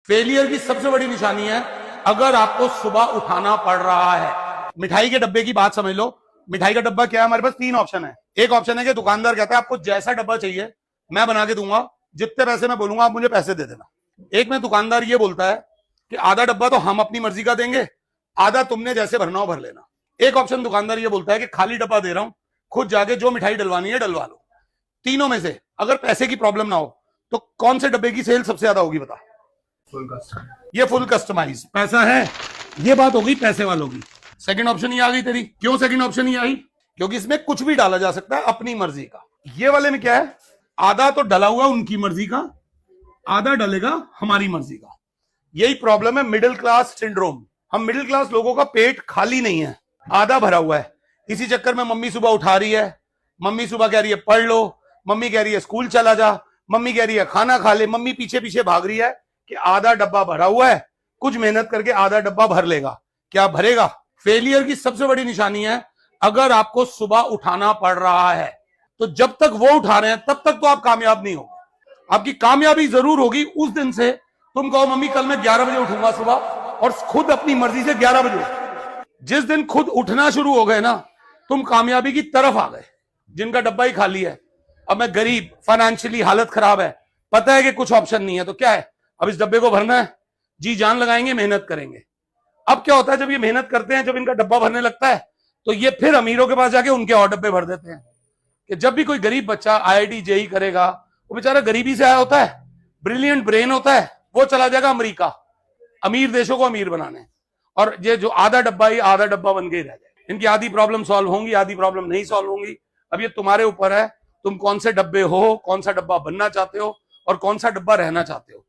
Failure की सबसे बड़ी निशानी है अगर आपको सुबह उठाना पड़ रहा है। मिठाई के डब्बे की बात समझ लो। मिठाई का डब्बा क्या है, हमारे पास तीन ऑप्शन है। एक ऑप्शन है कि दुकानदार कहता है आपको जैसा डब्बा चाहिए मैं बना के दूंगा, जितने पैसे मैं बोलूंगा आप मुझे पैसे दे देना। एक में दुकानदार ये बोलता है कि आधा डब्बा तो हम अपनी मर्जी का देंगे, आधा तुमने जैसे भरना हो भर लेना। एक ऑप्शन दुकानदार ये बोलता है कि खाली डब्बा दे रहा हूं, खुद जाके जो मिठाई डलवानी है डलवा लो। तीनों में से अगर पैसे की प्रॉब्लम ना हो तो कौन से डब्बे की सेल सबसे ज्यादा होगी बता? ये फुल कस्टमाइज पैसा है। ये बात होगी पैसे वालों की। सेकंड ऑप्शन ही आ गई तेरी। क्यों सेकंड ऑप्शन ही आई? क्योंकि इसमें कुछ भी डाला जा सकता है अपनी मर्जी का। ये वाले में क्या है, आधा तो डला हुआ उनकी मर्जी का, आधा डलेगा हमारी मर्जी का। यही प्रॉब्लम है मिडिल क्लास सिंड्रोम। हम मिडिल क्लास लोगों का पेट खाली नहीं है, आधा भरा हुआ है। इसी चक्कर में मम्मी सुबह उठा रही है, मम्मी सुबह कह रही है पढ़ लो, मम्मी कह रही है स्कूल चला जा, मम्मी कह रही है खाना खा ले, मम्मी पीछे पीछे भाग रही है कि आधा डब्बा भरा हुआ है, कुछ मेहनत करके आधा डब्बा भर लेगा। क्या भरेगा? फेलियर की सबसे बड़ी निशानी है अगर आपको सुबह उठाना पड़ रहा है तो जब तक वो उठा रहे हैं तब तक तो आप कामयाब नहीं होगे। आपकी कामयाबी जरूर होगी उस दिन से तुम कहो मम्मी कल मैं 11 बजे उठूंगा सुबह, और खुद अपनी मर्जी से 11 बजे उठो। जिस दिन खुद उठना शुरू हो गए ना तुम कामयाबी की तरफ आ गए। जिनका डब्बा ही खाली है, अब मैं गरीब, फाइनेंशियली हालत खराब है, पता है कि कुछ ऑप्शन नहीं है, तो क्या है, अब इस डब्बे को भरना है, जी जान लगाएंगे, मेहनत करेंगे। अब क्या होता है जब ये मेहनत करते हैं, जब इनका डब्बा भरने लगता है तो ये फिर अमीरों के पास जाके उनके और डब्बे भर देते हैं। कि जब भी कोई गरीब बच्चा IIT JEE करेगा, वो बेचारा गरीबी से आया होता है, ब्रिलियंट ब्रेन होता है, वो चला जाएगा अमेरिका, अमीर देशों को अमीर बनाने, और ये जो आधा डब्बा ही आधा डब्बा बन के ही रह जाए। इनकी आधी प्रॉब्लम सॉल्व होंगी, आधी प्रॉब्लम नहीं सॉल्व होंगी। अब ये तुम्हारे ऊपर है, तुम कौन से डब्बे हो, कौन सा डब्बा बनना चाहते हो और कौन सा डब्बा रहना चाहते हो।